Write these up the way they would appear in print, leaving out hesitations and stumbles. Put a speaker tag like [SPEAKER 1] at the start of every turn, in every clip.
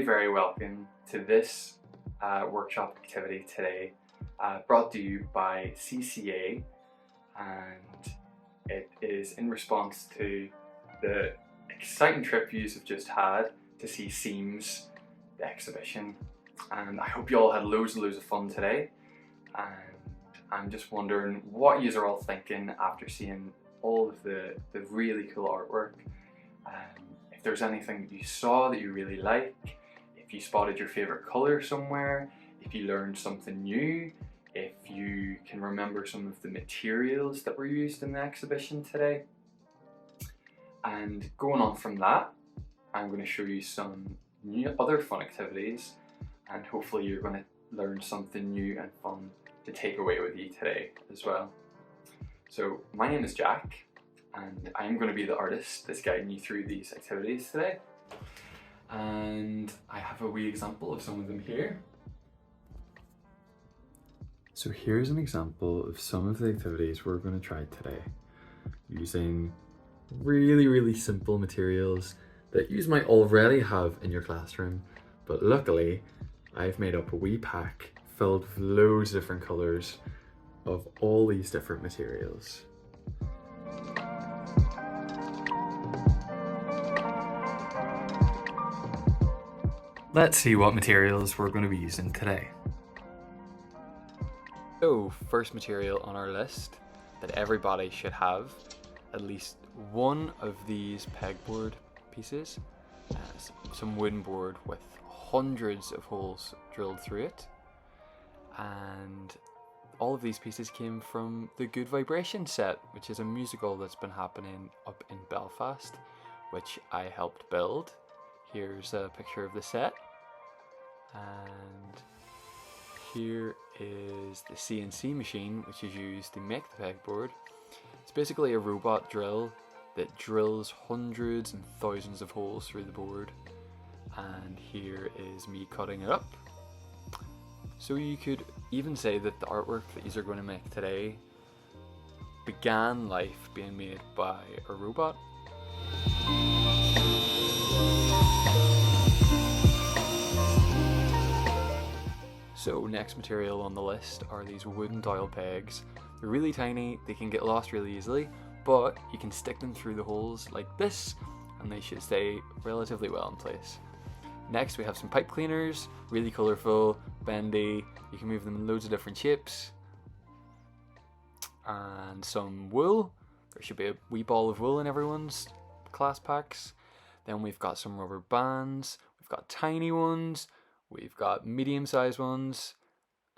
[SPEAKER 1] very welcome to this workshop activity today, brought to you by CCA, and it is in response to the exciting trip you have just had to see Seams, the exhibition, and I hope you all had loads and loads of fun today. And I'm just wondering what you are all thinking after seeing all of the really cool artwork. If there's anything that you saw that you really like, if you spotted your favorite color somewhere, if you learned something new, if you can remember some of the materials that were used in the exhibition today. And going on from that, I'm going to show you some new other fun activities, and hopefully you're going to learn something new and fun to take away with you today as well. So my name is Jack, and I'm going to be the artist that's guiding you through these activities today. And I have a wee example of some of them here. So here's an example of some of the activities we're going to try today, using really simple materials that you might already have in your classroom, but luckily I've made up a wee pack filled with loads of different colours of all these different materials. Let's see what materials we're going to be using today. So, first material on our list that everybody should have at least one of these pegboard pieces, some wooden board with hundreds of holes drilled through it, and all of these pieces came from the Good Vibration set, which is a musical that's been happening up in Belfast, which I helped build. Here's a picture of the set, and here is the CNC machine, which is used to make the pegboard. It's basically a robot drill that drills hundreds and thousands of holes through the board, and here is me cutting it up. So you could even say that the artwork that you are going to make today began life being made by a robot. So next material on the list are these wooden dowel pegs. They're really tiny, they can get lost really easily, but you can stick them through the holes like this and they should stay relatively well in place. Next we have some pipe cleaners, really colourful, bendy, you can move them in loads of different shapes. And some wool, there should be a wee ball of wool in everyone's class packs. Then we've got some rubber bands, we've got tiny ones, we've got medium-sized ones,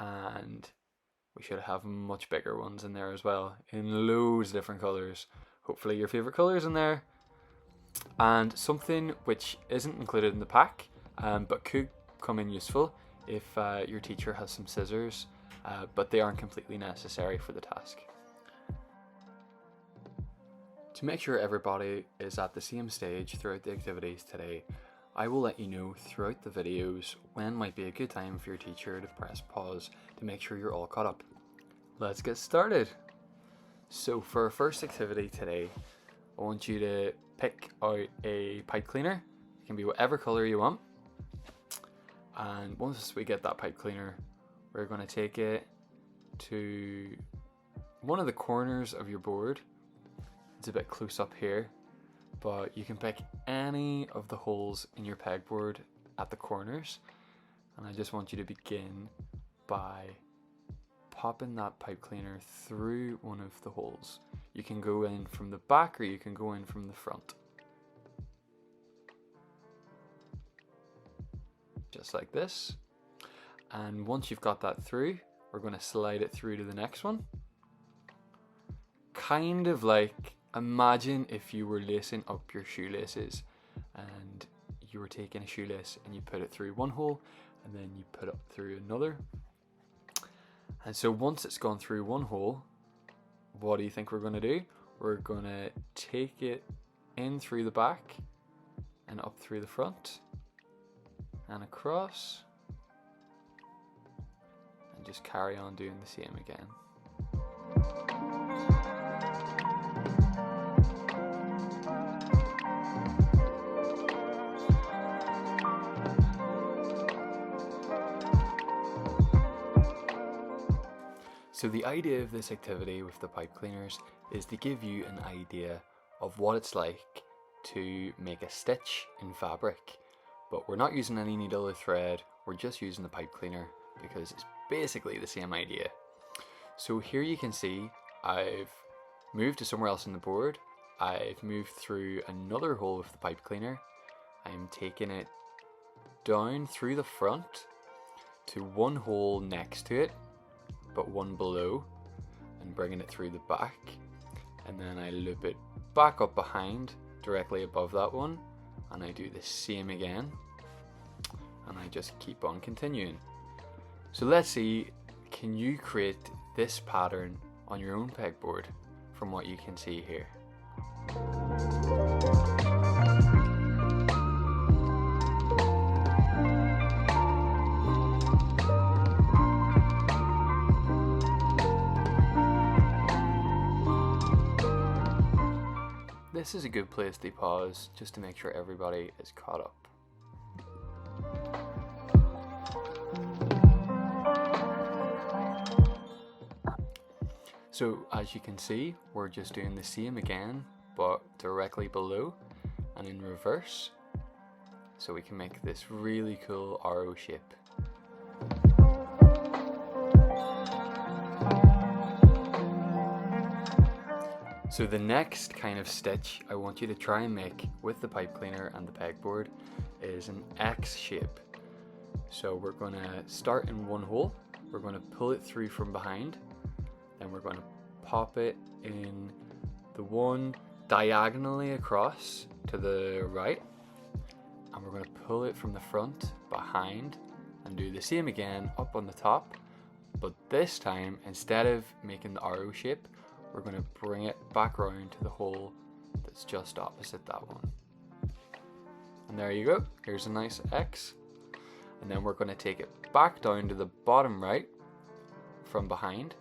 [SPEAKER 1] and we should have much bigger ones in there as well, in loads of different colours. Hopefully your favourite colours in there. And something which isn't included in the pack, but could come in useful if your teacher has some scissors, but they aren't completely necessary for the task. To make sure everybody is at the same stage throughout the activities today, I will let you know throughout the videos when might be a good time for your teacher to press pause to make sure you're all caught up. Let's get started. So for our first activity today, I want you to pick out a pipe cleaner. It can be whatever colour you want. And once we get that pipe cleaner, we're going to take it to one of the corners of your board. It's a bit close up here, but you can pick any of the holes in your pegboard at the corners, and I just want you to begin by popping that pipe cleaner through one of the holes. You can go in from the back or you can go in from the front. Just like this. And once you've got that through, we're going to slide it through to the next one. Kind of like, imagine if you were lacing up your shoelaces and you were taking a shoelace and you put it through one hole and then you put it through another. And so once it's gone through one hole, what do you think we're going to do? We're going to take it in through the back and up through the front and across, and just carry on doing the same again. So the idea of this activity with the pipe cleaners is to give you an idea of what it's like to make a stitch in fabric, but we're not using any needle or thread, we're just using the pipe cleaner because it's basically the same idea. So here you can see I've moved to somewhere else on the board. I've moved through another hole with the pipe cleaner. I'm taking it down through the front to one hole next to it, but one below, and bringing it through the back. And then I loop it back up behind, directly above that one, and I do the same again. And I just keep on continuing. So let's see, can you create this pattern on your own pegboard from what you can see here? This is a good place to pause just to make sure everybody is caught up. So as you can see, we're just doing the same again, but directly below and in reverse. So we can make this really cool arrow shape. So the next kind of stitch I want you to try and make with the pipe cleaner and the pegboard is an X shape. So we're going to start in one hole, we're going to pull it through from behind, then we're going to pop it in the one diagonally across to the right, and we're going to pull it from the front behind and do the same again up on the top, but this time instead of making the arrow shape, we're going to bring it back around to the hole that's just opposite that one. And there you go, here's a nice X. And then we're going to take it back down to the bottom right from behind,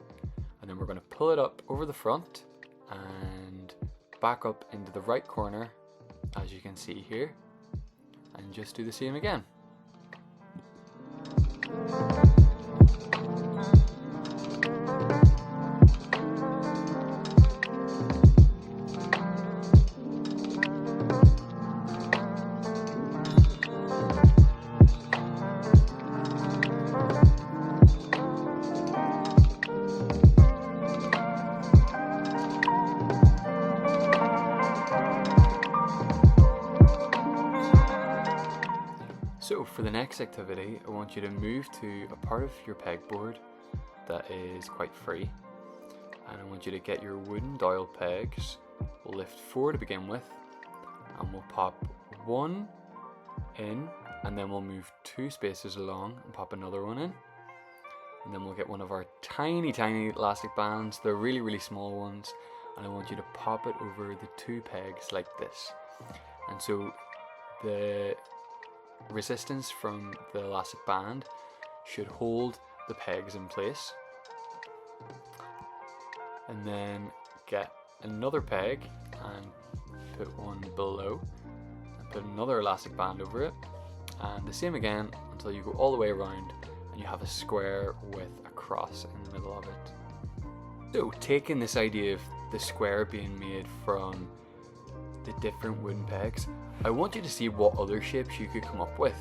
[SPEAKER 1] and then we're going to pull it up over the front and back up into the right corner, as you can see here, and just do the same again. So for the next activity, I want you to move to a part of your pegboard that is quite free, and I want you to get your wooden dowel pegs. We'll lift 4 to begin with, and we'll pop 1 in, and then we'll move 2 spaces along and pop another one in, and then we'll get one of our tiny elastic bands. They're really small ones, and I want you to pop it over the 2 pegs like this. And so the resistance from the elastic band should hold the pegs in place, and then get another peg and put one below and put another elastic band over it, and the same again until you go all the way around and you have a square with a cross in the middle of it. So taking this idea of the square being made from the different wooden pegs, I want you to see what other shapes you could come up with.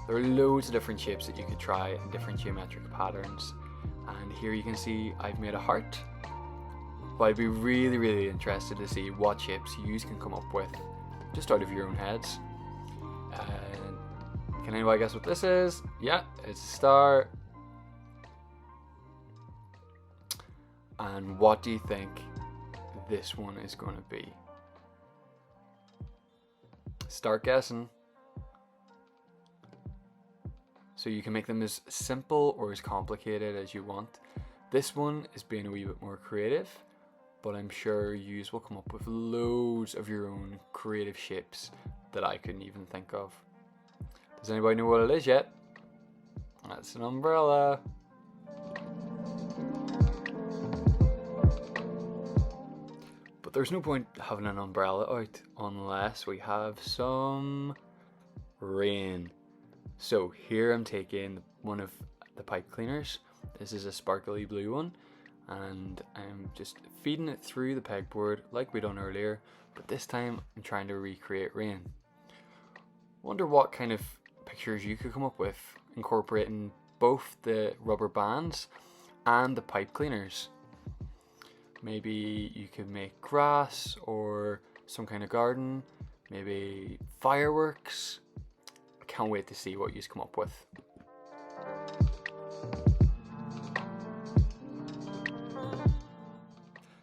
[SPEAKER 1] There are loads of different shapes that you could try and different geometric patterns, and here you can see I've made a heart, but I'd be really interested to see what shapes you can come up with just out of your own heads. And can anybody guess what this is? Yeah, it's a star. And what do you think this one is going to be? Start guessing. So you can make them as simple or as complicated as you want. This one is being a wee bit more creative, but I'm sure you will come up with loads of your own creative shapes that I couldn't even think of. Does anybody know what it is yet? That's an umbrella. But there's no point having an umbrella out unless we have some rain. So here I'm taking one of the pipe cleaners. This is a sparkly blue one, and I'm just feeding it through the pegboard like we done earlier, but this time I'm trying to recreate rain. Wonder what kind of pictures you could come up with incorporating both the rubber bands and the pipe cleaners. Maybe you could make grass or some kind of garden, maybe fireworks. I can't wait to see what you come up with.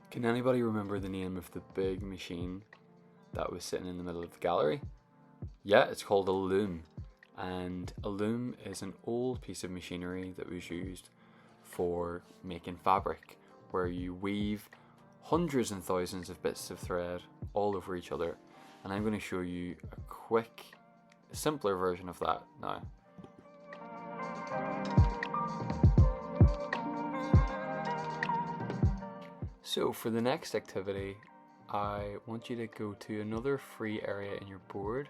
[SPEAKER 1] Can anybody remember the name of the big machine that was sitting in the middle of the gallery? Yeah, it's called a loom. And a loom is an old piece of machinery that was used for making fabric, where you weave hundreds and thousands of bits of thread all over each other. And I'm going to show you a quick, simpler version of that now. So for the next activity, I want you to go to another free area in your board.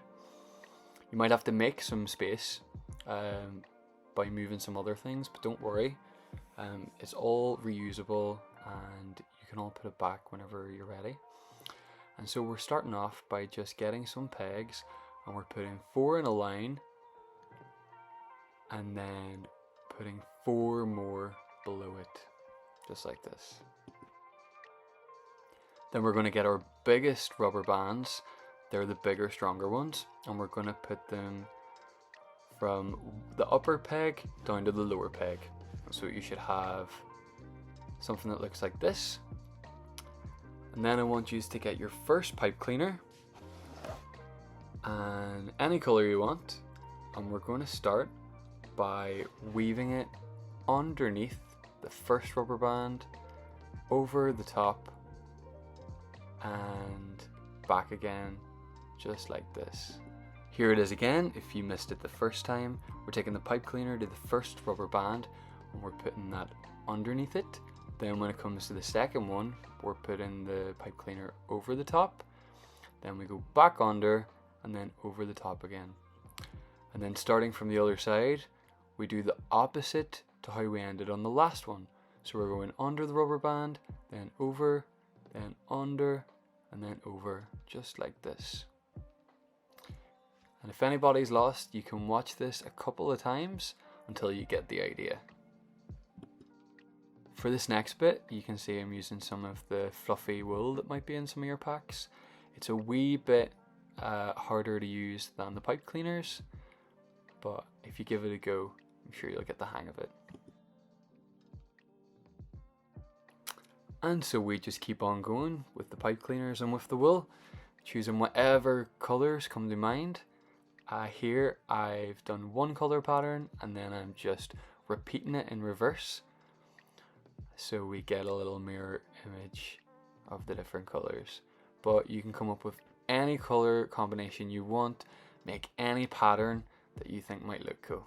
[SPEAKER 1] You might have to make some space by moving some other things, but don't worry. It's all reusable and you can all put it back whenever you're ready. And so we're starting off by just getting some pegs, and we're putting 4 in a line and then putting 4 more below it, just like this. Then we're going to get our biggest rubber bands. They're the bigger, stronger ones, and we're going to put them from the upper peg down to the lower peg. So you should have something that looks like this. And then I want you to get your first pipe cleaner and any color you want, and we're going to start by weaving it underneath the first rubber band, over the top and back again, just like this. Here it is again. If you missed it the first time, we're taking the pipe cleaner to the first rubber band and we're putting that underneath it. Then when it comes to the second one, we're putting the pipe cleaner over the top. Then we go back under and then over the top again. And then starting from the other side, we do the opposite to how we ended on the last one. So we're going under the rubber band, then over, then under, and then over, just like this. And if anybody's lost, you can watch this a couple of times until you get the idea. For this next bit, you can see I'm using some of the fluffy wool that might be in some of your packs. It's a wee bit harder to use than the pipe cleaners, but if you give it a go, I'm sure you'll get the hang of it. And so we just keep on going with the pipe cleaners and with the wool, choosing whatever colours come to mind. Here I've done one colour pattern and then I'm just repeating it in reverse, so we get a little mirror image of the different colours. But you can come up with any colour combination you want, make any pattern that you think might look cool.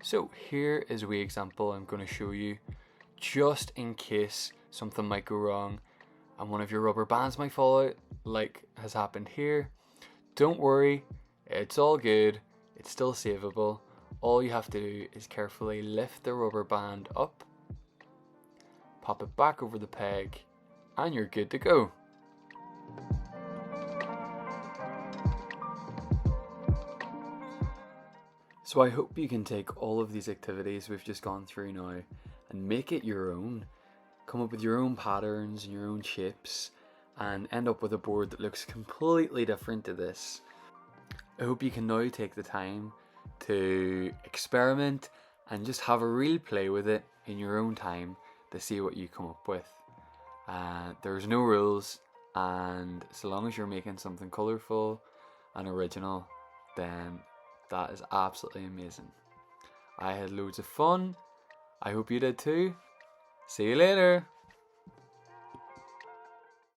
[SPEAKER 1] So here is a wee example I'm going to show you, just in case something might go wrong and one of your rubber bands might fall out, like has happened here. Don't worry, it's all good, it's still savable. All you have to do is carefully lift the rubber band up, pop it back over the peg, and you're good to go. So I hope you can take all of these activities we've just gone through now and make it your own. Come up with your own patterns and your own shapes and end up with a board that looks completely different to this. I hope you can now take the time to experiment and just have a real play with it in your own time to see what you come up with. There's no rules, and so long as you're making something colourful and original, then that is absolutely amazing. I had loads of fun. I hope you did too. See you later.